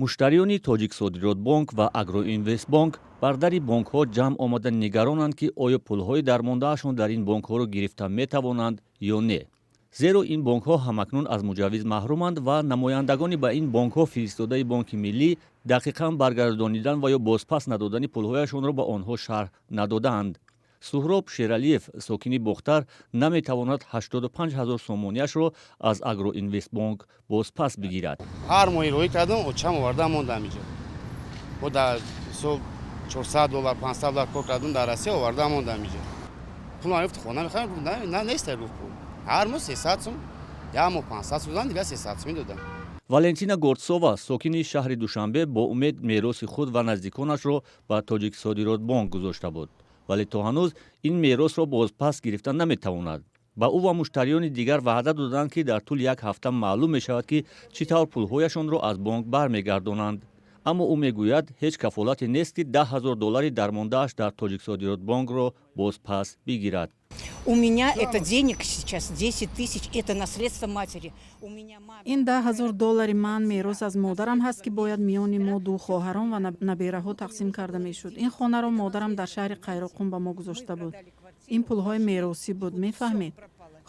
муштариёни Тоҷиксодиротбонк ва Агроинвестбонк бар дари бонкҳо ҷамъ омада нигаронанд, ки оё пулҳои дармондаашон дар ин бонкҳоро гирифта метавонанд ё не. зеро ин бонкҳо ҳамакнун аз муҷаввиз маҳруманд ва намояндагони ба ин бонкҳо фиристодаи Бонки Миллӣ дақиқан баргардонидан ва ё бозпас надодани пулҳояшонро ба онҳо шарҳ надодаанд. Суҳроб Шералиев, сокини Бохтар, наметавонад 85 000 сомонияшро аз Агроинвестбонк бозпас бигирад. ҳар моҳи роҳӣ кардам, очам оварда мондам инҷо. Бо дар сол $400 $500 кор кардам, дар Россия оварда мондам инҷо. Пулам гуфт хона мехоҳам, на нест рӯ пул. ҳар моҳ 300 сум, як моҳ 500 сум додам, дигар 300 сум додам. Валентина Гордсова, сокини шаҳри Душанбе, бо умед мероси худ ва наздиконашро ба Тоҷиксодиротбонк гузошта буд, вале то ҳанӯз ин меросро бозпас гирифта наметавонад. ба ӯ ва муштариёни дигар ваъда доданд, ки дар тӯли як ҳафта маълум мешавад, ки чӣ тавр пулҳояшонро аз бонк бармегардонанд. аммо ӯ мегӯяд, ҳеҷ кафолате нест, ки $10,000 дармондааш дар Тоҷиксодиротбонкро бозпас бигирад. У меня это денег сейчас 10 000, это наследство матери. У меня мама... ин $10,000 ман мерос аз модарам ҳаст, ки бояд миёни мо ду хоҳарон ва набераҳо тақсим карда мешуд. ин хонаро модарам дар шаҳри Қайроқум ба мо гузошта буд. ин пулҳои меросӣ буд, мефаҳмед?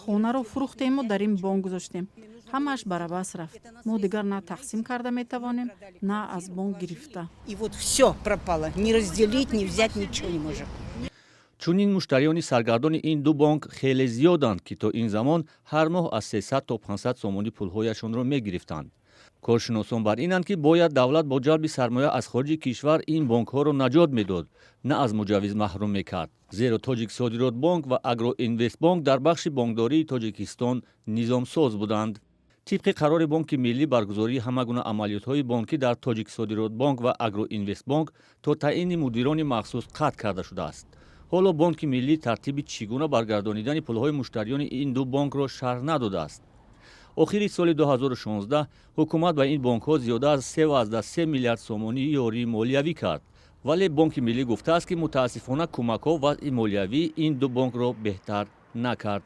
хонаро фурӯхтему, дар ин бонк гузоштем. ҳамааш барабас рафт. мо дигар на тақсим карда метавонем, на аз бонк гирифта. И вот все пропало. Не разделить, не взять, ничего не можем. чунин муштариёни саргардони ин ду бонк хеле зиёданд, ки то ин замон ҳар моҳ аз 300 то 500 сомонӣ пулҳояшонро мегирифтанд. коршиносон бар инанд, ки бояд давлат бо ҷалби сармоя аз хориҷи кишвар ин бонкҳоро наҷот медод, на аз муҷаввиз маҳрум мекард. зеро Тоҷиксодиротбонк ва Агроинвестбонк дар бахши бонкдории Тоҷикистон низомсоз буданд. тибқи қарори Бонки Миллӣ, баргузории ҳама гуна амалиётҳои бонкӣ дар Тоҷиксодиротбонк ва Агроинвестбонк то таъини мудирони махсус қатъ карда шудааст. ҳоло Бонки Миллӣ тартиби чӣ гуна баргардонидани пулҳои муштариёни ин ду бонкро шарҳ надодааст. охири соли 2016 ҳукумат ба ин бонкҳо зиёда аз 3,3 миллиард сомонӣ ёрии молиявӣ кард, вале Бонки Миллӣ гуфтааст, ки мутаассифона кӯмакҳо вазъи молиявии ин ду бонкро беҳтар накард.